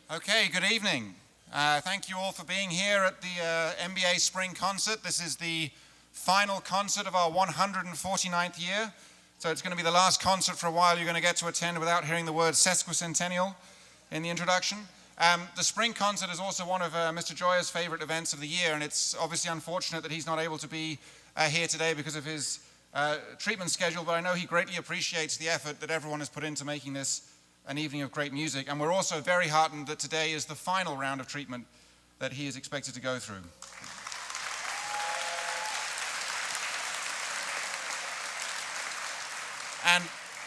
Okay, good evening. Thank you all for being here at the NBA Spring Concert. This is the final concert of our 149th year. So it's going to be the last concert for a while you're going to get to attend without hearing the word sesquicentennial in the introduction. The Spring Concert is also one of Mr. Joya's favorite events of the year, and it's obviously unfortunate that he's not able to be here today because of his treatment schedule, but I know he greatly appreciates the effort that everyone has put into making this an evening of great music, and we're also very heartened that today is the final round of treatment that he is expected to go through. And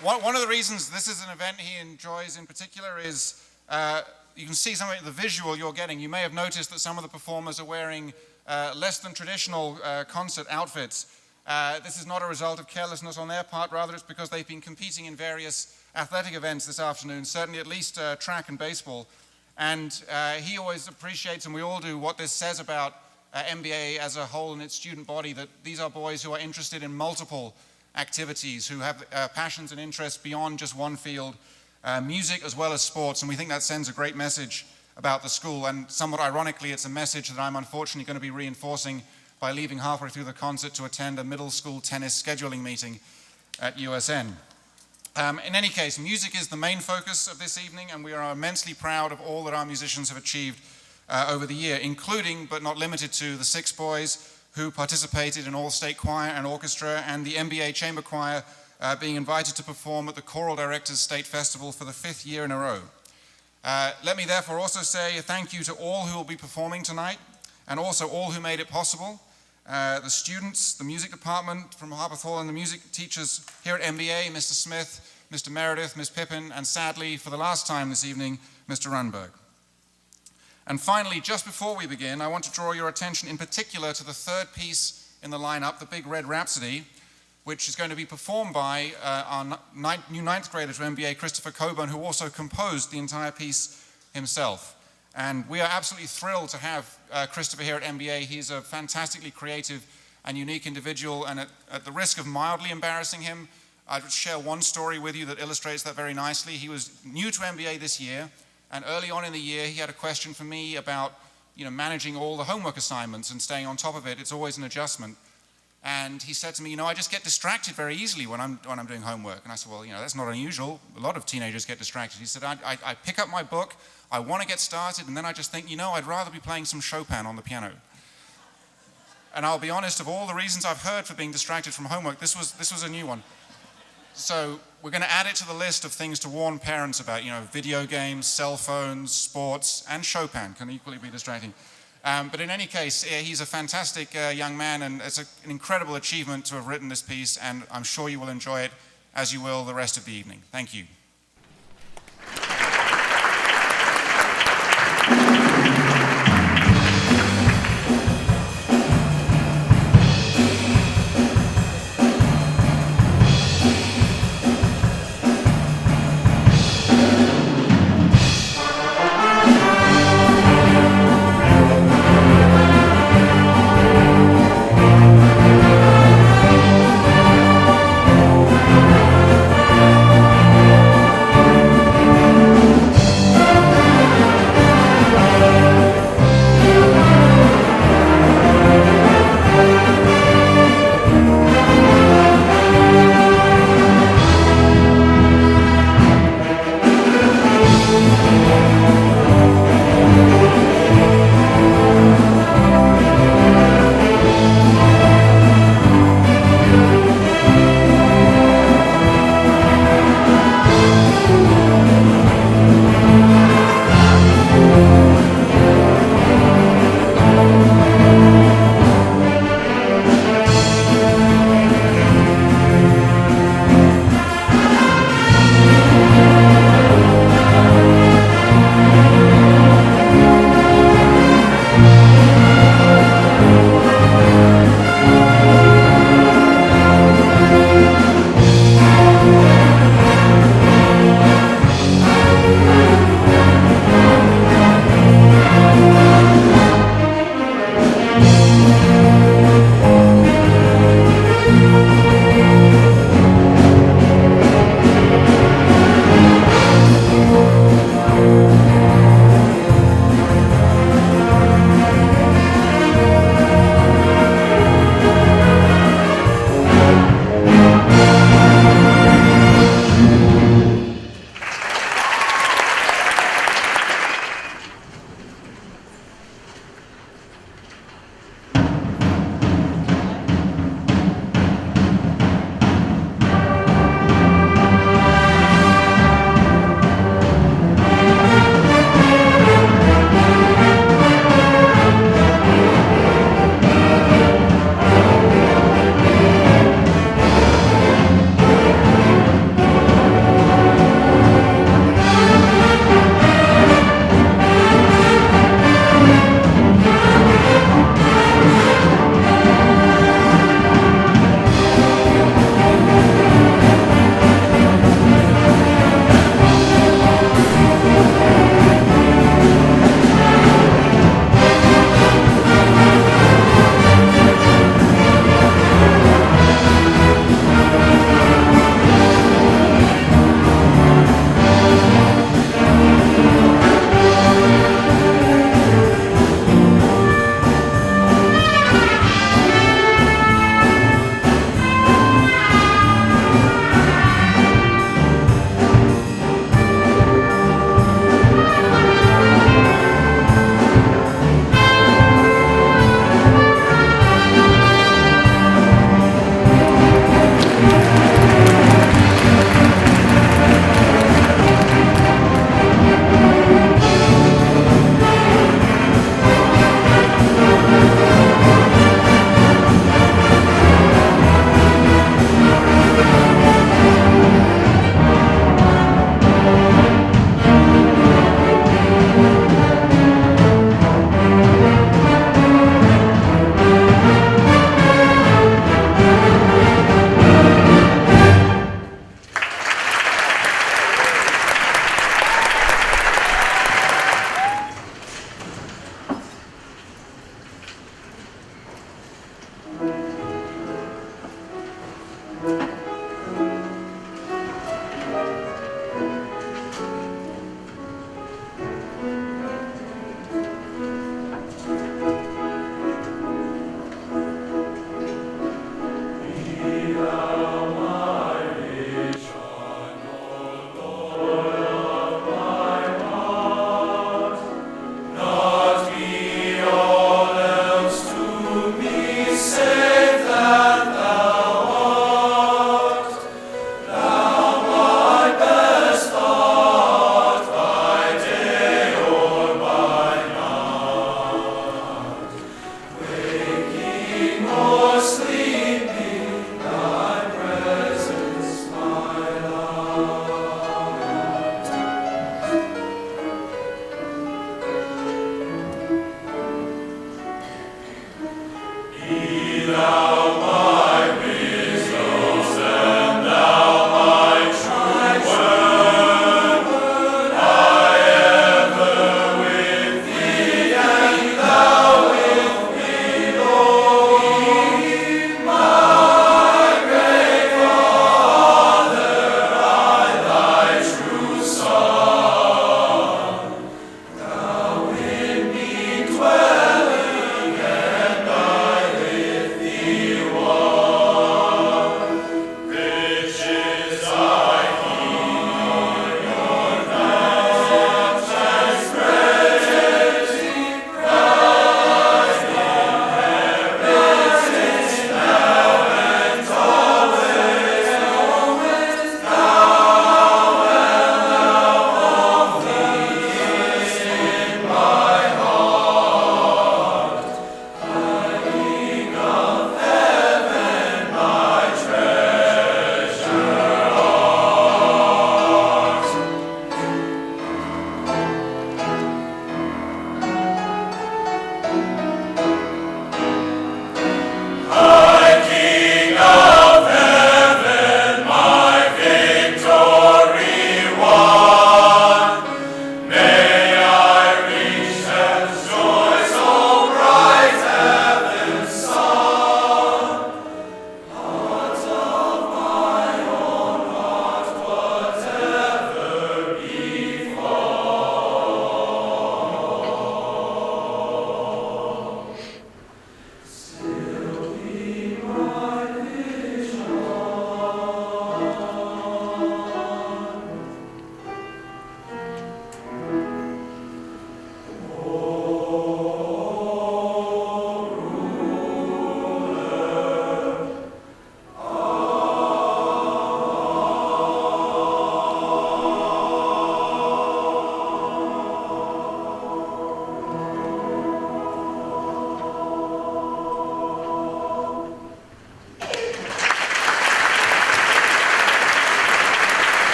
one of the reasons this is an event he enjoys in particular is you can see some of the visual you're getting. You may have noticed that some of the performers are wearing less than traditional concert outfits. This is not a result of carelessness on their part, rather it's because they've been competing in various athletic events this afternoon, certainly at least track and baseball. And he always appreciates, and we all do, what this says about MBA as a whole and its student body, that these are boys who are interested in multiple activities, who have passions and interests beyond just one field, music as well as sports, and we think that sends a great message about the school. And somewhat ironically, it's a message that I'm unfortunately going to be reinforcing by leaving halfway through the concert to attend a middle school tennis scheduling meeting at USN. In any case, music is the main focus of this evening, and we are immensely proud of all that our musicians have achieved over the year, including, but not limited to, the 6 boys who participated in all-state choir and orchestra, and the MBA Chamber Choir being invited to perform at the Choral Directors State Festival for the 5th year in a row. Let me therefore also say a thank you to all who will be performing tonight, and also all who made it possible. The students, the music department from Harpeth Hall, and the music teachers here at MBA, Mr. Smith, Mr. Meredith, Ms. Pippin, and sadly, for the last time this evening, Mr. Runberg. And finally, just before we begin, I want to draw your attention in particular to the third piece in the lineup, the Big Red Rhapsody, which is going to be performed by our new 9th grader to MBA, Christopher Coburn, who also composed the entire piece himself. And we are absolutely thrilled to have Christopher here at MBA. He's a fantastically creative and unique individual, and at the risk of mildly embarrassing him, I'd share one story with you that illustrates that very nicely. He was new to MBA this year, and early on in the year, he had a question for me about managing all the homework assignments and staying on top of it. It's always an adjustment. And he said to me, I just get distracted very easily when I'm doing homework. And I said, well, that's not unusual. A lot of teenagers get distracted. He said, I pick up my book, I want to get started, and then I just think, I'd rather be playing some Chopin on the piano. And I'll be honest, of all the reasons I've heard for being distracted from homework, this was a new one. So we're going to add it to the list of things to warn parents about, video games, cell phones, sports, and Chopin can equally be distracting. But in any case, he's a fantastic young man, and it's an incredible achievement to have written this piece, and I'm sure you will enjoy it, as you will the rest of the evening. Thank you.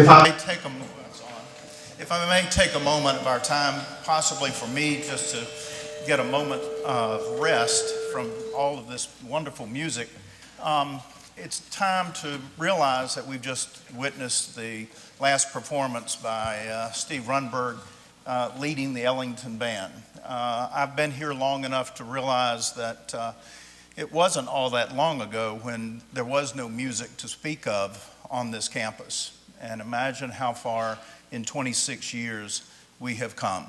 If I may take a if I may take a moment of our time, possibly for me, just to get a moment of rest from all of this wonderful music, it's time to realize that we've just witnessed the last performance by Steve Runberg leading the Ellington Band. I've been here long enough to realize that it wasn't all that long ago when there was no music to speak of on this campus. And imagine how far in 26 years we have come.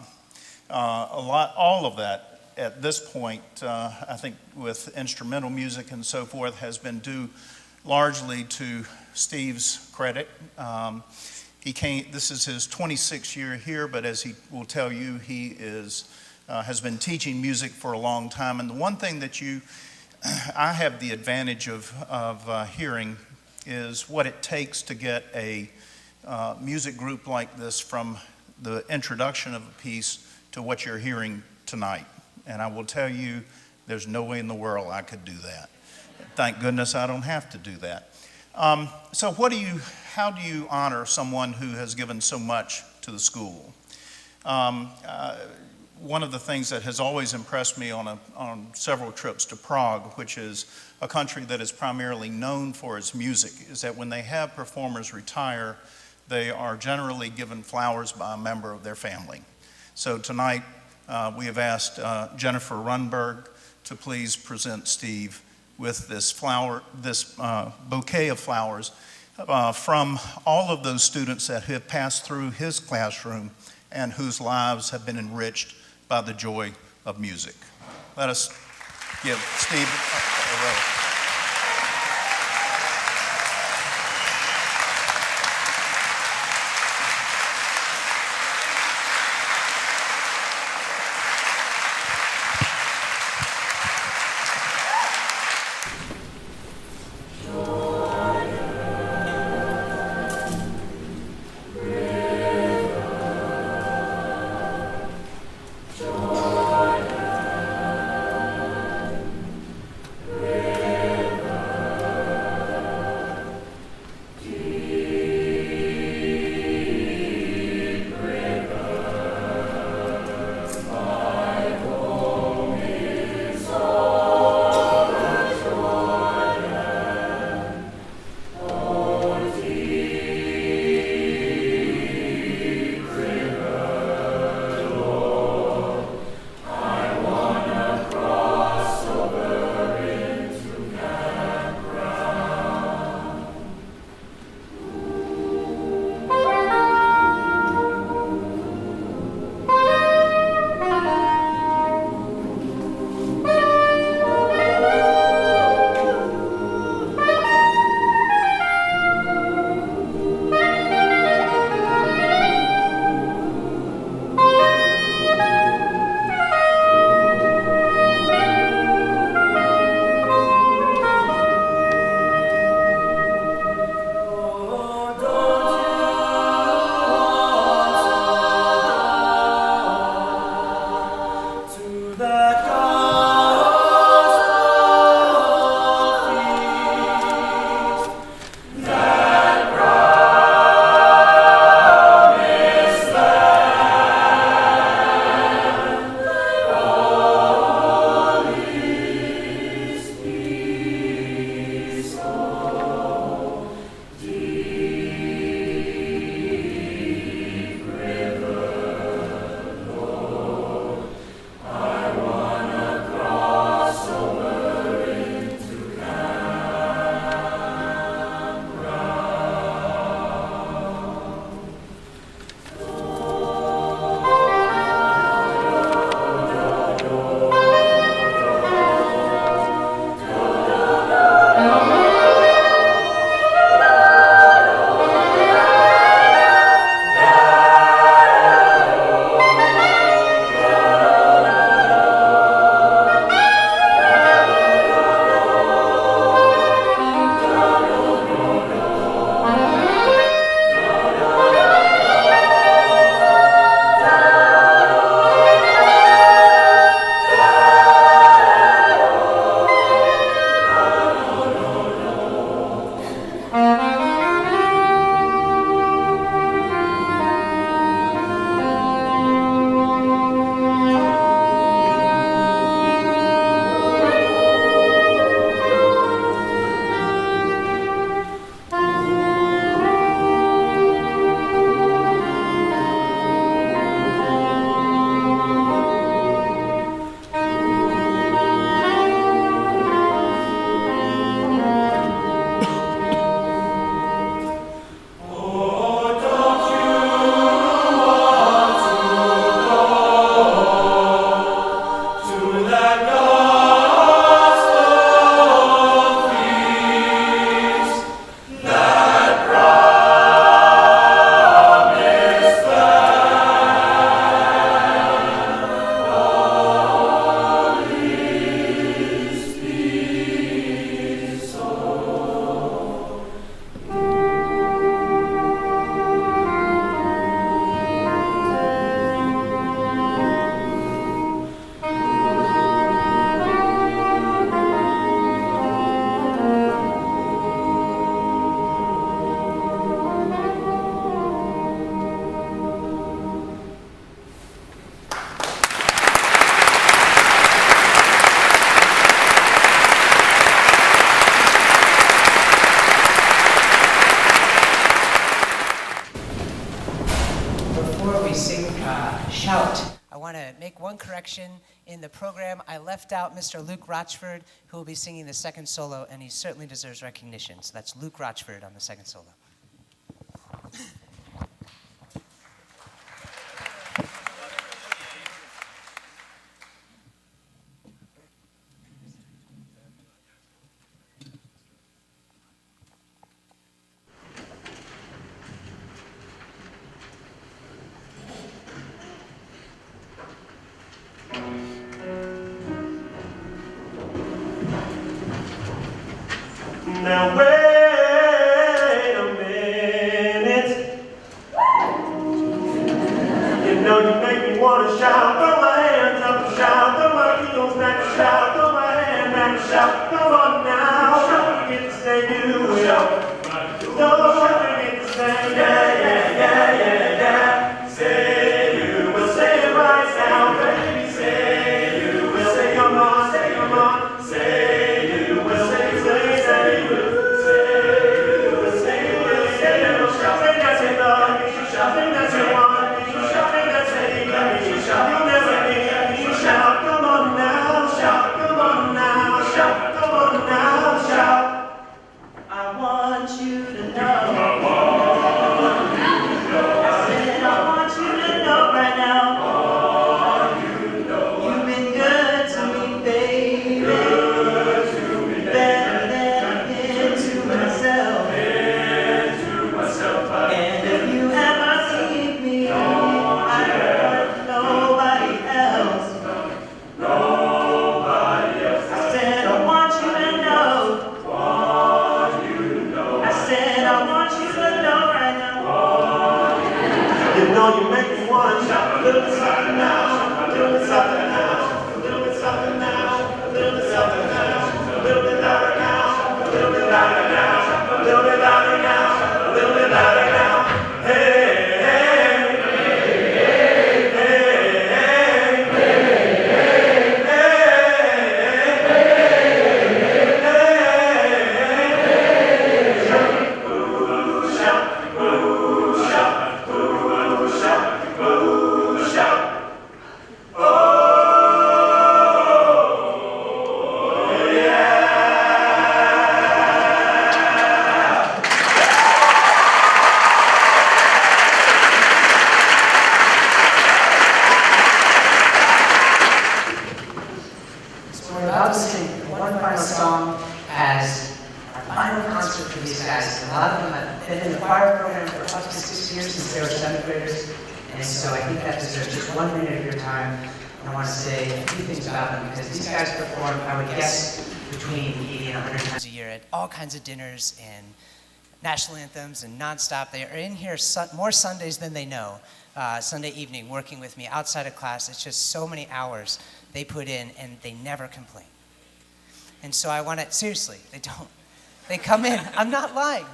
All of that at this point, I think with instrumental music and so forth, has been due largely to Steve's credit. This is his 26th year here, but as he will tell you, he has been teaching music for a long time. And the one thing that I have the advantage of hearing is what it takes to get a music group like this from the introduction of a piece to what you're hearing tonight. And I will tell you, there's no way in the world I could do that. Thank goodness I don't have to do that. So how do you honor someone who has given so much to the school? One of the things that has always impressed me on several trips to Prague, which is a country that is primarily known for its music, is that when they have performers retire, they are generally given flowers by a member of their family. So tonight, we have asked Jennifer Runberg to please present Steve with this bouquet of flowers from all of those students that have passed through his classroom and whose lives have been enriched by the joy of music. Let us give Steve a rose. one correction in the program. I left out Mr. Luke Rochford, who will be singing the second solo, and he certainly deserves recognition. So that's Luke Rochford on the second solo. Now wait a minute. You know you make me wanna shout, throw my hands up and shout, throw my heels back and shout, throw my hand back and shout. Come on now, don't forget to say you will. Don't forget to say yeah, yeah, yeah, yeah, yeah. Say you will, say it right now, baby. Say you will, say come on, say come on. Say you will, say you will. You make me want to shout a little bit something now, a little bit something now, a little bit something now, a little bit something now, a little bit louder now, a little bit louder now, a little bit louder now, a little bit louder now. Hey, hey, hey, hey, hey, hey, shout, ooh, shout, ooh, shout. We're about to sing one final song as our final concert for these guys. A lot of them have been in the choir program for up to 6 years since they were 7th graders, and so I think that deserves just 1 minute of your time. I want to say a few things about them because these guys perform, I would guess, between 80 and 100 times a year at all kinds of dinners and national anthems and nonstop. They are in here more Sundays than they know. Sunday evening, working with me outside of class. It's just so many hours they put in, and they never complain. And so I want to, seriously, they don't. They come in, I'm not lying.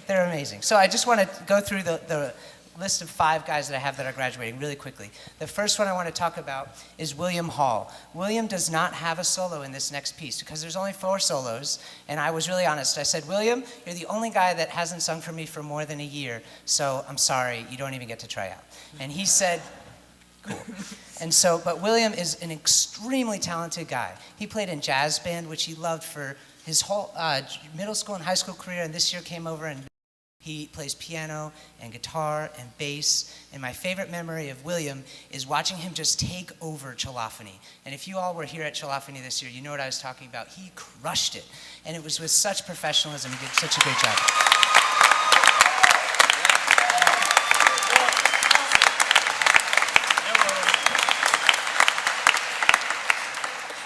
They're amazing. So I just want to go through the list of 5 guys that I have that are graduating really quickly. The first one I want to talk about is William Hall. William does not have a solo in this next piece because there's only 4 solos, and I was really honest. I said, William, you're the only guy that hasn't sung for me for more than a year, so I'm sorry, you don't even get to try out. And he said, cool. And so, but William is an extremely talented guy. He played in jazz band, which he loved for his whole middle school and high school career, and this year came over and he plays piano and guitar and bass. And my favorite memory of William is watching him just take over Chalofany. And if you all were here at Chalofany this year, you know what I was talking about. He crushed it. And it was with such professionalism. He did such a great job.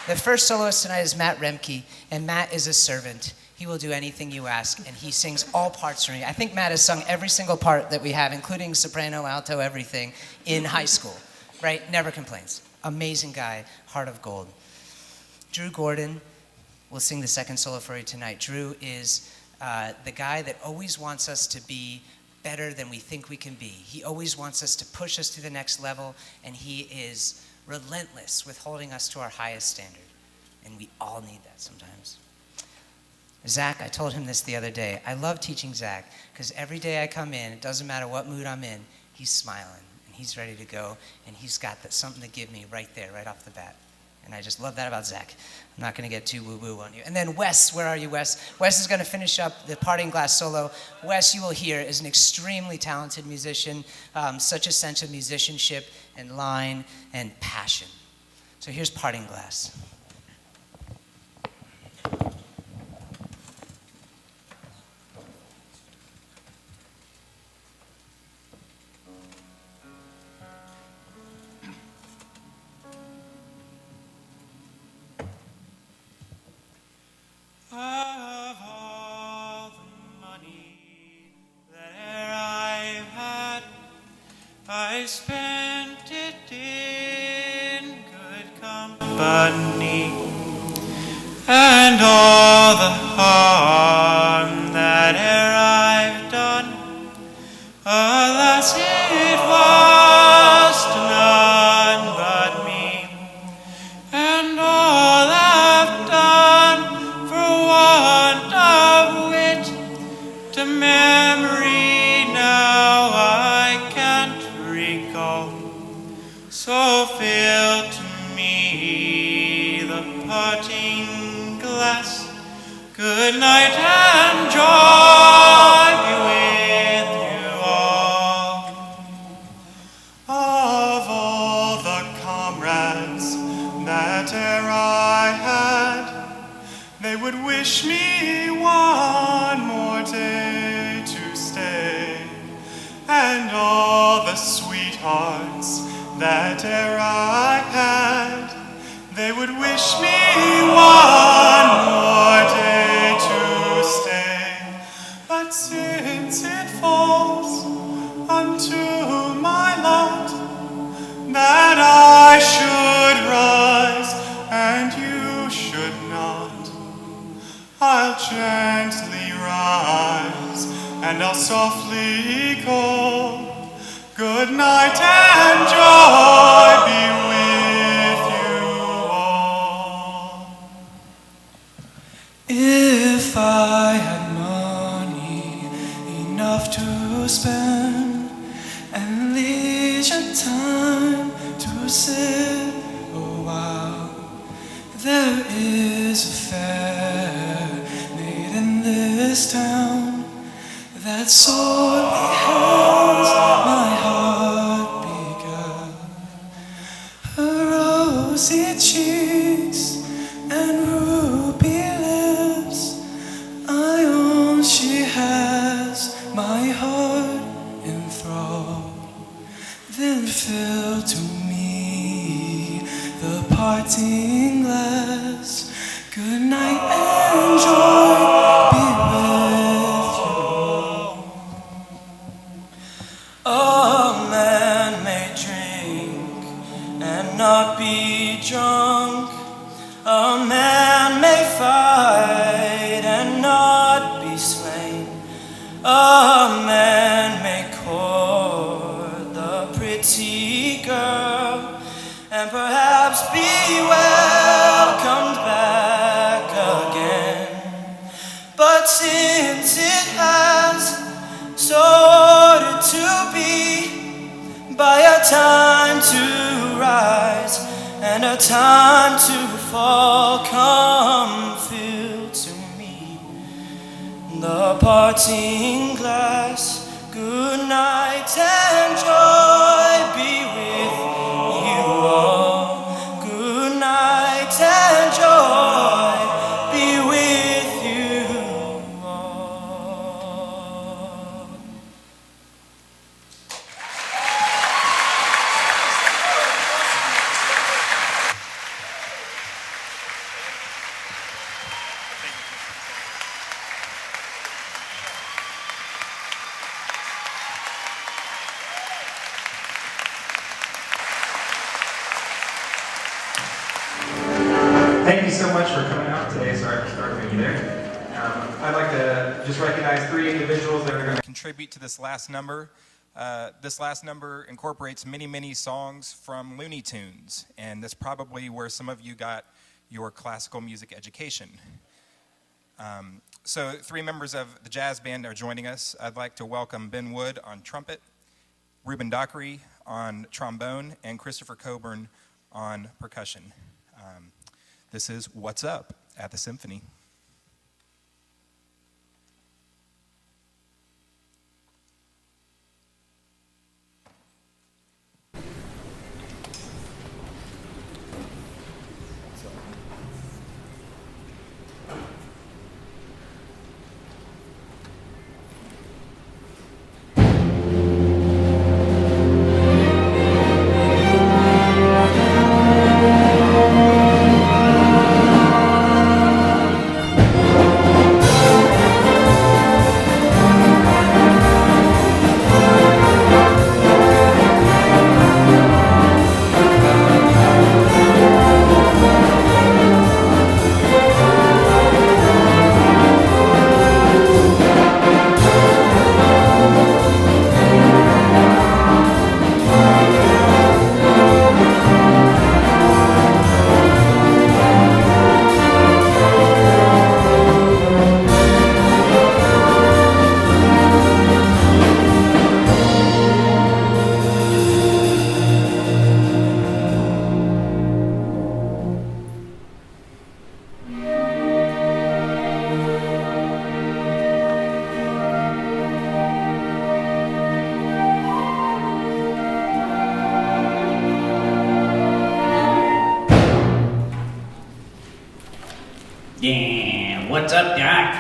The first soloist tonight is Matt Remke, and Matt is a servant. He will do anything you ask, and he sings all parts for me. I think Matt has sung every single part that we have, including soprano, alto, everything, in high school, right? Never complains. Amazing guy, heart of gold. Drew Gordon will sing the second solo for you tonight. Drew is the guy that always wants us to be better than we think we can be. He always wants us to push us to the next level, and he is relentless with holding us to our highest standard. And we all need that sometimes. Zach, I told him this the other day. I love teaching Zach because every day I come in, it doesn't matter what mood I'm in, he's smiling and he's ready to go, and he's got something to give me right there, right off the bat. And I just love that about Zach. I'm not going to get too woo-woo on you. And then Wes, where are you, Wes? Wes is going to finish up the Parting Glass solo. Wes, you will hear, is an extremely talented musician, such a sense of musicianship and line and passion. So here's Parting Glass. Of all the money that I've had, I spent it in good company, and all the harm that I've done, alas, it was to none but me, and all I've done for want of wit, to memory now I can't recall. So fill to me the parting glass. Good night and joy be with you all. Of all the comrades that e'er I had, they would wish me one more day to stay, and all the sweethearts that e'er I had, they would wish me one more day to stay. But since it falls unto my lot that I should rise and you should not, I'll gently rise and I'll softly call. Good night and joy be with you all. If I had money enough to spend and leisure time to sit a while, there is a fair maid in this town that sorely has my heart begun. Her rosy cheeks and ruby lips, I own she has my heart enthralled. Then fill to me the parting glass. Good night and joy be with you. A man may drink and not be drunk. A man may fight and not be slain. A man may court the pretty girl and perhaps be welcomed back again. But since it has so ordered to be, by a time to rise and a time to fall, come fill to me the parting glass. Good night and joy be with you all. Good night and joy be with you all. Thank you so much for coming out today. Sorry for starting you there. I'd like to just recognize 3 individuals that are going to contribute to this last number. This last number incorporates many, many songs from Looney Tunes, and that's probably where some of you got your classical music education. So 3 members of the jazz band are joining us. I'd like to welcome Ben Wood on trumpet, Ruben Dockery on trombone and Christopher Coburn on percussion. This is What's Up at the Symphony. Yeah, what's up, Doc?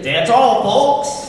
That's all, folks.